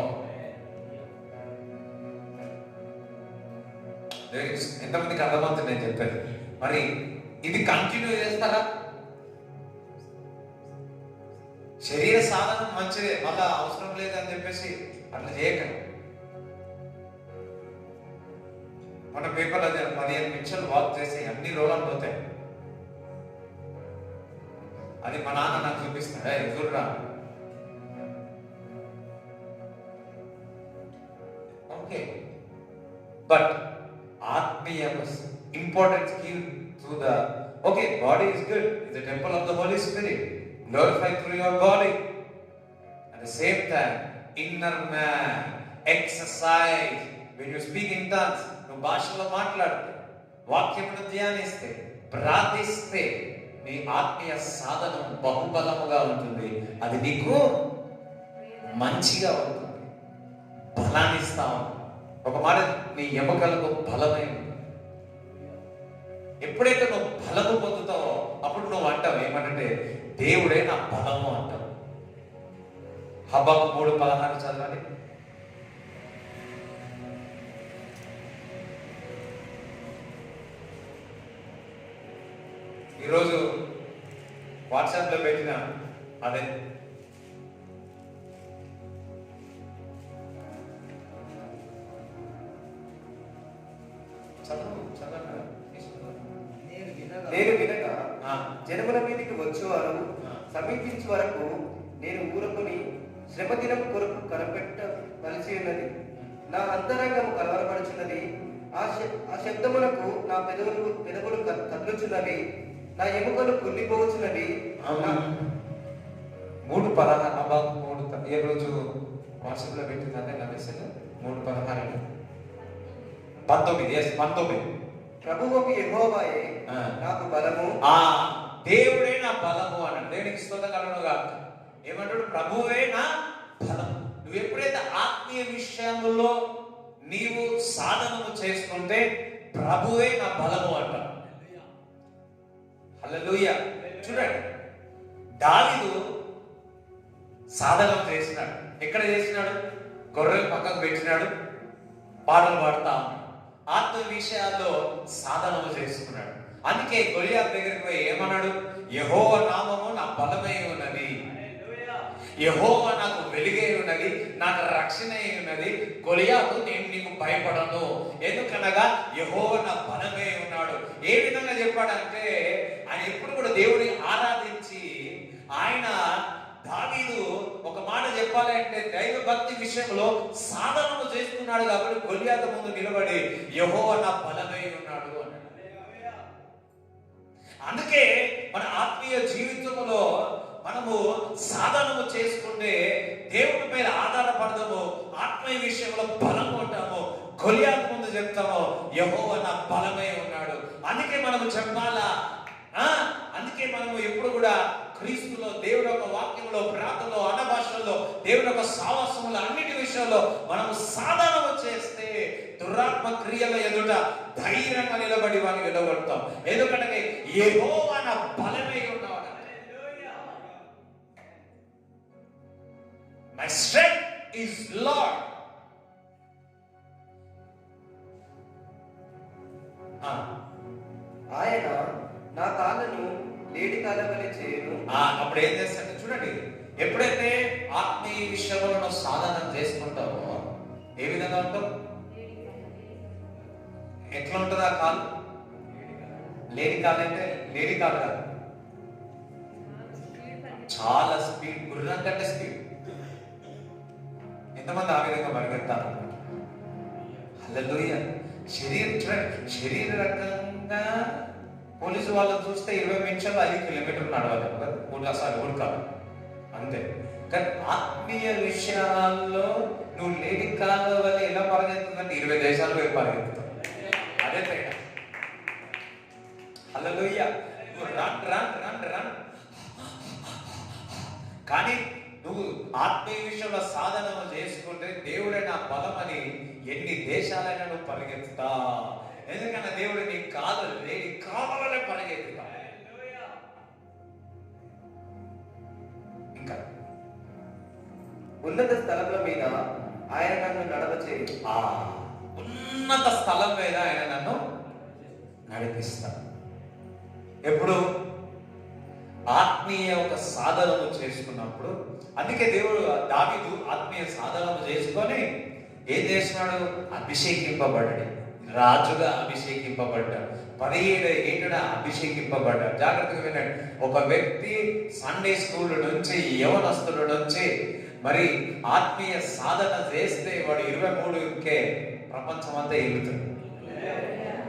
ఎంతమందికి అర్థమవుతుంది నేను చెప్పేది? మరి ఇది కంటిన్యూ చేస్తారా? శరీర సాధన మంచిదే, మళ్ళా అవసరం లేదని చెప్పేసి అట్లా చేయకండి. మన పేపర్లో 15 నిమిషాలు వాక్ చేసి అన్ని రోగాలు పోతాయి. అది మా నాన్న నాకు చూపిస్తాడు, చూడరా. ఓకే, బట్ ఆత్మీయ importance give to the okay body is good, is the temple of the Holy Spirit, glorify through your body. At the same time inner man exercise. when you speak in tongues, నువ్వు భాషలో మాట్లాడితే, వాక్యమును ధ్యానిస్తే, ప్రార్థిస్తే, నీ ఆత్మీయ సాధనం బహుబలముగా ఉంటుంది. అది నీకు మంచిగా ఉంటుంది, బలాన్ని ఇస్తావు. ఒక మాట, నీ ఎముకలకు బలమై ఉంటుంది. ఎప్పుడైతే నువ్వు బలము పొందుతావో అప్పుడు నువ్వు అంటావు ఏమంటే, దేవుడే నా బలము అంటావు. హబక్కు 3:16 చదవాలి. ఈరోజు వాట్సాప్లో పెట్టిన అదే నేను వినగా జనముల మీదకి వచ్చేవారు సమీపించే వరకు నేను ఊరుకుని శ్రమ దినం కొరకు కనిపెట్టవలసి ఉన్నది. నా అంతరంగము కలవరపడుచున్నది. ఆ శబ్దములకు నా పెదవులు కదులుచున్నవి. నా ఎముకలు కుళ్ళిపోవచ్చున్నవి. 3:16 ఏ రోజు వాట్సాప్ లో పెట్టిందంటే నా మెసేజ్ 3:16 19. ప్రభువు యెహోవాయే నాకు బలము, దేవుడే నా బలము అన్నాడు. దేవునికి స్తోత్రం కలుగును గాక. ఏమంటాడు? ప్రభువే నా బలం. నువ్వు ఎప్పుడైతే ఆత్మీయ విషయంలో నీవు సాధనము చేసుకుంటే ప్రభువే నా బలము అంటాడు. హల్లెలూయా. చూడండి, దావీదు సాధనం చేసినాడు. ఎక్కడ చేసినాడు? గొర్రెలు పక్కకు పెట్టినాడు, పాటలు పాడుతా ఉన్నాడు. ఆత్మ విషయాల్లో సాధనము చేసుకున్నాడు. అందుకే గొలియాతు దగ్గరికి పోయి ఏమన్నాడు? యెహోవా నామము నా బలమై ఉన్నది, యెహోవా నాకు వెలుగై ఉన్నది, నాకు రక్షణ అయి ఉన్నది. గొలియాతు, నేను నీకు భయపడను, ఎందుకనగా యెహోవా నా బలమై ఉన్నాడు. ఏ విధంగా చెప్పాడంటే, ఆయన ఎప్పుడు కూడా దేవుడిని ఆరాధించి ఆయన దావీదు ఒక మాట చెప్పాలి అంటే దైవ భక్తి విషయంలో సాధనము చేసుకున్నాడు. కాబట్టి గొలియాతు ముందు నిలబడి యెహోవా నా బలమై ఉన్నాడు అన్నాడు. అందుకే మన ఆత్మీయ జీవితంలో మనము సాధనము చేసుకుంటే దేవుని మీద ఆధారపడదాము, ఆత్మీయ విషయంలో బలము ఉంటాము. గొలియాతు ముందు చెప్తాము యెహోవా నా బలమై ఉన్నాడు. అందుకే మనము చెప్పాలా, అందుకే మనము ఎప్పుడు కూడా క్రీస్తులో, దేవుని యొక్క వాక్యంలో, ప్రార్థనలో, అనభాషల్లో, దేవుని యొక్క సావాసంలో, అన్నిటి విషయంలో మనము సాధనము చేస్తే దురాత్మ క్రియల ఎదుట ధైర్యంగా నిలబడి వాడిని నిలబడతాం. ఎందుకంటే యెహోవా నా బలమై ఉన్నాడు. My strength is Lord. ఆయన నా కాళ్ళను లేడి కాళ్ళ వలె చేయను. అప్పుడు ఏం చేస్తాడు చూడండి, ఎప్పుడైతే ఆత్మీయ విషయంలో సాధన చేసుకుంటావో ఏ విధంగా ఉంటావు? ఎట్లా ఉంటుంది ఆ కాలు? లేడి కాలు అంటే లేడి కాలు కాదు, చాలా స్పీడ్, గుర్రం కంటే స్పీడ్. ఎంతమంది ఆ విధంగా పరిగెత్తారు? హల్లెలూయా. శరీరకంగా పోలీసు వాళ్ళని చూస్తే 20 నిమిషాలు 5 కిలోమీటర్లు నడవాలి కదా, 3 సార్లు ఉడకాలి అంతే. కానీ ఆత్మీయ విషయాల్లో నువ్వు లేడి కాళ్ళ వల్ల ఎలా పరిగెత్తుందంటే 20 దేశాలు పోయి పరిగెత్తుతావు. అదే తేడా. హల్లెలూయా. నువ్వు రన్ రన్ రన్ రన్, కానీ నువ్వు ఆత్మీయ విషయంలో సాధన చేసుకుంటే దేవుడే నా బలం అని ఎన్ని దేశాలైనా నువ్వు పరిగెత్తుతా. ఎందుకన్నా దేవుడు నీ కాదు లేని కావాలనే పరిగెత్తుతా. ఇంకా ఉన్నత స్థలముల మీద ఆయన నన్ను నడవచేయు. ఉన్నత స్థలం మీద ఆయన నన్ను నడిపిస్తాడు. ఎప్పుడు? ఆత్మీయ ఒక సాధనము చేసుకున్నప్పుడు. అందుకే దేవుడు దావీదు ఆత్మీయ సాధనము చేసుకొని ఏం చేస్తున్నాడు? అభిషేకింపబడ్డాడు, రాజుగా అభిషేకింపబడ్డాడు, 17 ఏళ్ళ అభిషేకింపబడ్డాడు. జాగ్రత్తగా వినండి. ఒక వ్యక్తి సండే స్కూల్ నుంచి, యవనస్తుల నుంచి మరి ఆత్మీయ సాధన చేస్తే వాడు 23కే ప్రపంచం అంతా ఎగురుతాడు.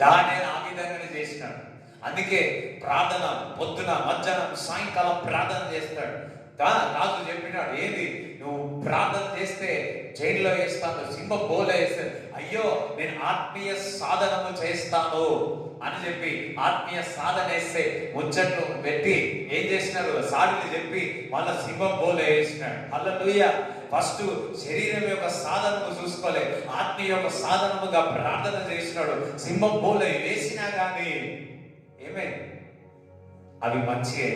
దాన్ని ఆ విధంగానే చేసినాడు. అందుకే ప్రార్థన పొద్దున, మధ్యాహ్నం, సాయంకాలం ప్రార్థన చేస్తాడు. రాజు చెప్పినాడు, ఏది నువ్వు ప్రార్థన చేస్తే జైల్లో వేస్తాను, సింహ బోల వేస్తాను. అయ్యో నేను ఆత్మీయ సాధనము చేస్తాను అని చెప్పి ఆత్మీయ సాధన వేస్తే ముచ్చట్లు పెట్టి ఏం చేసినారు, సాడిని చెప్పి వాళ్ళ సింహం బోల వేసినాడు. హల్లెలూయా. ఫస్ట్ శరీరం యొక్క సాధనము చూసుకోలే, ఆత్మీయ యొక్క సాధనముగా ప్రార్థన చేసినాడు. సింహం బోల వేసినా కానీ ఏమైంది, అవి మంచిగా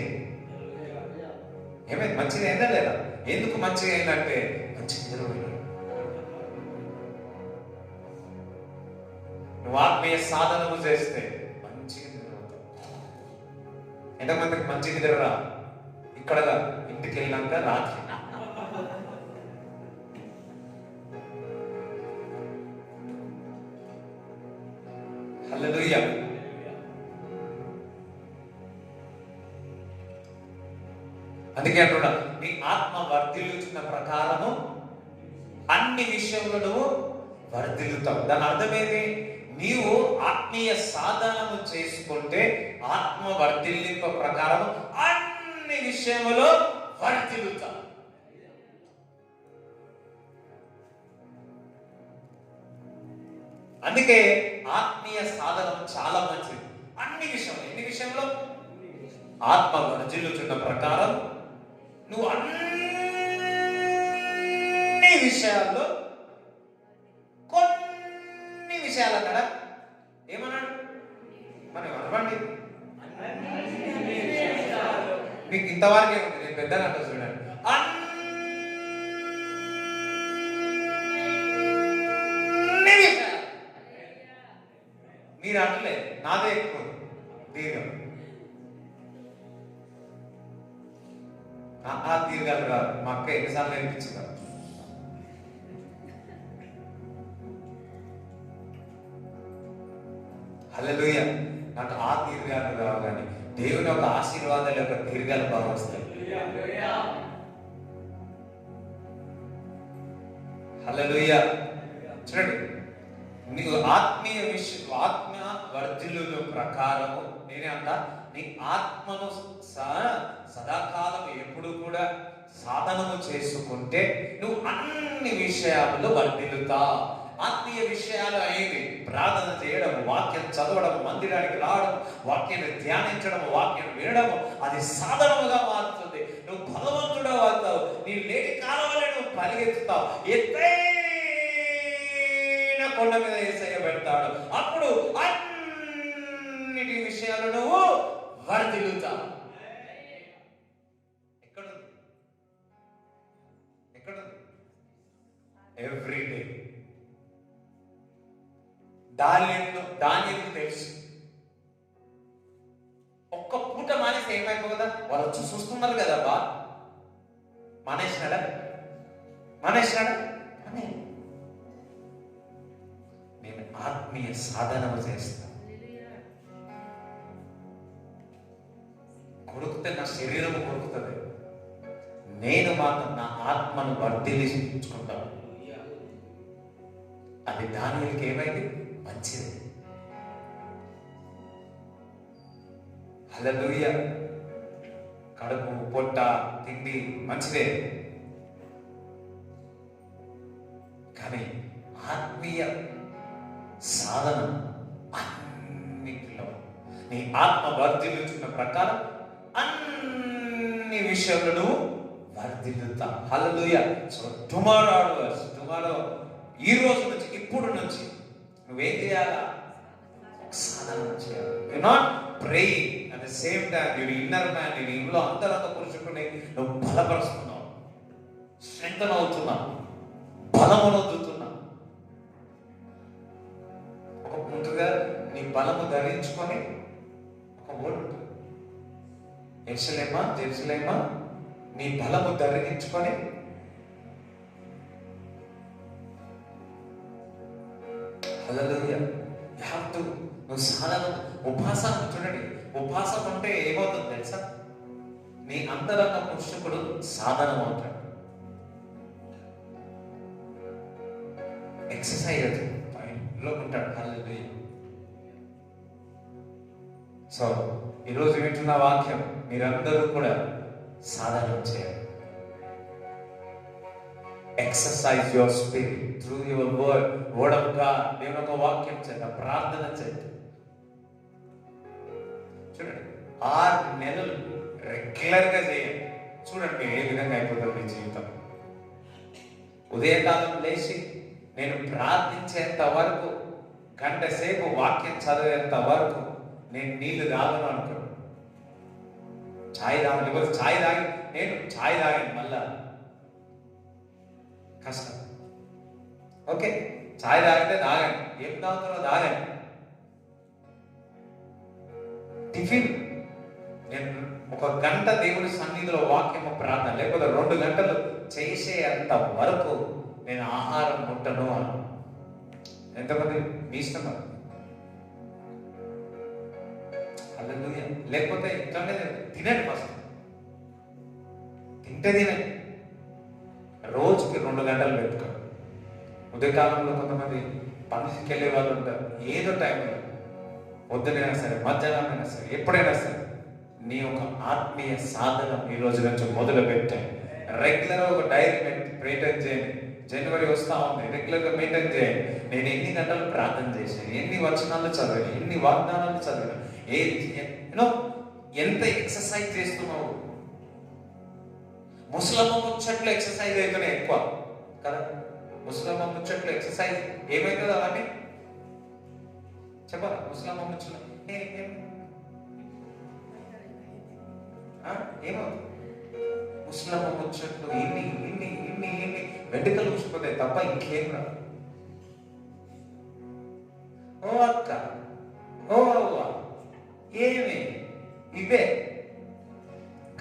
ఏమైంది, మంచిగా అయిందా లేదా? ఎందుకు మంచిగా అయిందంటే మంచి నిద్రపోయినాడు. నువ్వు ఆత్మీయ సాధనము చేస్తే మంచిగా నిద్రపోతావు. ఎంతమందికి మంచి నిద్ర రా? ఇక్కడగా ఇంటికి వెళ్ళినాక రాత్రి హల్లెలూయా. అందుకే అంటున్నా, నీ ఆత్మ వర్ధిల్లుచున్న ప్రకారము అన్ని విషయంలో నువ్వు వర్ధిల్లుతావు. దాని అర్థమేమి? నీవు ఆత్మీయ సాధనము చేసుకుంటే ఆత్మ వర్ధిల్లింప ప్రకారం అన్ని విషయంలో వర్ధిల్లుతావు. అందుకే ఆత్మీయ సాధనం చాలా మంచిది. అన్ని విషయంలో, ఎన్ని విషయంలో? ఆత్మ వర్ధిల్లుచున్న ప్రకారం నువ్వు అన్ని విషయాల్లో, కొన్ని విషయాలు అన్నాడా? ఏమన్నాడు? మనం అనవండి, మీకు ఇంతవరకే ఉంది. నేను పెద్దగా అంటూ చూడండి, అన్ని విషయాలు. మీరు అనలే, నాదే ఎక్కువ దీర్ఘం. ఆ దీర్ఘాలు కాదు, మా అక్క ఎన్నిసార్లు నేర్పించిందా? హల్లెలూయా. నాకు ఆ దీర్ఘాలు రావు, కానీ దేవుని యొక్క ఆశీర్వాదాల యొక్క దీర్ఘాలు బాగా వస్తాయి. హల్లెలూయా. చూడండి, నీకు ఆత్మీయ విషయం, ఆత్మ వర్ధిల్లు ప్రకారము నేనే అంట, నీ ఆత్మను సదాకాలం ఎప్పుడు కూడా సాధనము చేసుకుంటే నువ్వు అన్ని విషయాల్లో వర్ధిల్లుతావు. ఆత్మీయ విషయాలు అయ్యేవి ప్రార్థన చేయడం, వాక్యం చదవడం, మందిరానికి రావడం, వాక్యాన్ని ధ్యానించడం, వాక్యం వినడం, అది సాధనముగా మారుతుంది. నువ్వు బలవంతుడు అవుతావు. నీ లేటి కాలంలో నువ్వు పరిగెత్తుతావు. ఎత్తైన కొండ మీద యేసయ్య పెడతాడు. అప్పుడు అన్నిటి విషయాలు నువ్వు వర్ధిల్లుతావు. ఎక్కడుంది? ఎక్కడుంది? Every day. దానియేలుకు తెలుసు, ఒక్క పూట మానేసి ఏమైపోదా, వాళ్ళు వచ్చి చూస్తున్నారు కదా బా. మానేసినాడా? నేను ఆత్మీయ సాధనము చేస్తాను. కొడుకుతే నా శరీరం కొడుకుతుంది, నేను మాత్రం నా ఆత్మను వర్ధిల్లించుకుంటాను. అది దానియేలుకి ఏమైంది? మంచిది. హల్లెలూయా. కడుపు, పొట్ట, తిండి మంచిదే, కానీ ఆత్మీయ సాధన అన్నిటిలో నీ ఆత్మ వర్ధిల్లుచున్న ప్రకారం అన్ని విషయంలో నువ్వు వర్ధిల్లుతా. హల్లెలూయా. సో టుమారో ఈ రోజు నుంచి, ఇప్పుడు నుంచి నువ్వేం చేయాలా? సాధన చేయాలి. You not praying at the same time your inner man, నీ ఇంట్లో అంతరంగ పురుషుడిని నువ్వు బలపరుస్తున్నావు, స్ట్రెంగ్తన్ అవుతున్నావు, బలమునొందుతున్నావు. ఒక ముందుగా నీ బలము ధరించుకొని ఒక వర్డ్ ఉంటుంది, యెరూషలేమా నీ బలము ధరించుకొని. హల్లెలూయా. You have to. నువ్వు సాధన, ఉపాసన. చూడండి, ఉపాసన అంటే ఏమవుతుంది తెలుసా? నీ అంతరంగ పురుషుడు సాధన అవుతాడు. ఎక్సర్సైజ్ అది లో ఉంటాడు. హల్లెలూయా. సో ఈరోజు వింటున్న వాక్యం మీరందరూ కూడా సాధన చేయాలి. Exercise your spirit through your word of God. దేవుని యొక్క వాక్యం చేత, ప్రార్థన చేత. చూడండి, 6 నెలలు రెగ్యులర్గా చేయండి. చూడండి ఏ విధంగా అయిపోతుంది మీ జీవితం. ఉదయకాలం లేచి నేను ప్రార్థించేంత వరకు, గంట సేపు వాక్యం చదివేంత వరకు నేను నీళ్లు తాగను అనుకో. ఛాయ్ తాగను, లేకపోతే ఛాయ్ తాగాను మళ్ళా కష్టం. ఓకే, ఛాయ్ తాగితే తాగండి, ఏం తాగుతారో తాగండి. టిఫిన్ నేను 1 గంట దేవుడి సన్నిధిలో వాక్యము ప్రార్థన, లేకపోతే 2 గంటలు చేసేంత వరకు నేను ఆహారం ముట్టను అను. ఎంతమంది మీ ఇష్టం అది. హల్లెలూయా. లేకపోతే ఇట్లానే తినండి, ఫస్ట్ తినండి. రోజుకి 2 గంటలు పెట్టుకోండి. ఉదయకాలంలో కొంతమంది పనికి వెళ్ళే వాళ్ళు ఉంటారు. ఏదో టైంలో, పొద్దునైనా సరే, మధ్యాహ్నమైనా సరే, ఎప్పుడైనా సరే నీ ఒక ఆత్మీయ సాధన ఈ రోజు నుంచి మొదలు పెట్టాయి. రెగ్యులర్ ఒక డైరీ మెయింటైన్ చేయండి. జనవరి వస్తా ఉంది, రెగ్యులర్గా మెయింటైన్ చేయండి. నేను ఎన్ని గంటలు ప్రార్థన చేశాను, ఎన్ని వచనాలు చదివాను, ఎన్ని వాగ్దానాలు చదివాను, ఎంత ఎక్సర్సైజ్ చేస్తున్నావు. ముసలమ్మ ముచ్చట్లు ఎక్సర్సైజ్ అయితేనే ఎక్కువ కదా. ముసలమ్మ ముచ్చట్లు ఎక్సర్సైజ్ ఏమైతుందో అవన్నీ చెప్పాలా. ముసలమ్మ ముచ్చట్లు ఏమవుతుంది? ముసలమ్మ ముచ్చట్లు ఇన్ని ఇన్ని ఇన్ని ఇన్ని వెంట్రుకలు ఊసిపోతాయి తప్ప ఇంకేం రాదు. ఓ అక్క, ఓ అవ్వ, ఏమి ఇవే.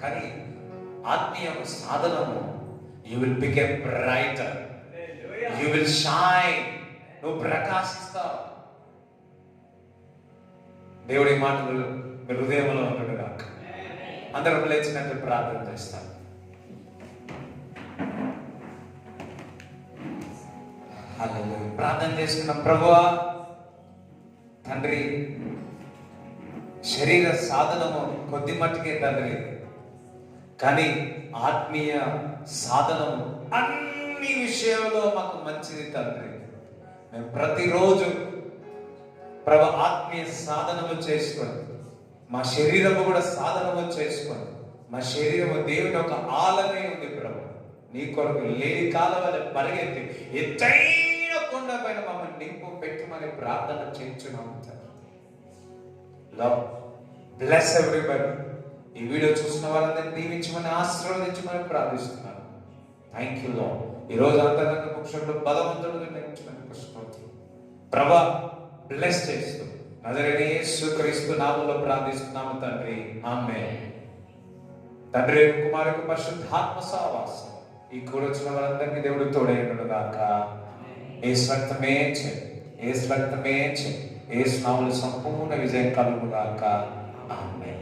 కానీ ఆత్మీయ సాధనము, you will become brighter, you will shine. నువ్వు ప్రకాశిస్తావు. దేవుడి మాటలు మీ హృదయంలో ఉండడు కాక. అందరం లేచినట్టు ప్రార్థన చేస్తాం. ప్రార్థన చేసుకున్న ప్రభువా తండ్రి, శరీర సాధనము కొద్ది మట్టుకే తండ్రి, కానీ ఆత్మీయ సాధనము అన్ని విషయంలో మాకు మంచిది తండ్రి. మేము ప్రతిరోజు ప్రభు ఆత్మీయ సాధనము చేసుకొని, మా శరీరము కూడా సాధనము చేసుకొని, మా శరీరము దేవుని ఒక ఆలమే ఉంది ప్రభు. నీ కొరకు లేని కాలవల పరిగెత్తి ఎత్తైన కొండ పైన మమ్మల్ని నింపు పెట్టుమని ప్రార్థన చేయించున్నాము తండ్రి. Love bless everybody. ఈ వీడియో చూసిన వాళ్ళందరినీ దీవించమని, ఆశీర్వదించమని ప్రార్థిస్తున్నాను. Thank you lord. ఈరోజు అంతరంగ పక్షంలో బలవంతుడుగా నియమించమని పుష్పడుతుంది ప్రభా. బ్లెస్ చేస్తూ నజరేయుడైన యేసుక్రీస్తు నామములో ప్రార్థిస్తున్నాము తండ్రి, ఆమేన్. తండ్రి, కుమారుని పరిశుద్ధాత్మ సహవాసం ఈ కూడొచ్చిన వాళ్ళందరికీ దేవుడు తోడైనడు గాక. యేసు రక్తమే చేయి, యేసు రక్తమే చేయి, యేసు నామములో సంపూర్ణ విజయం కలుగును గాక. ఆమేన్.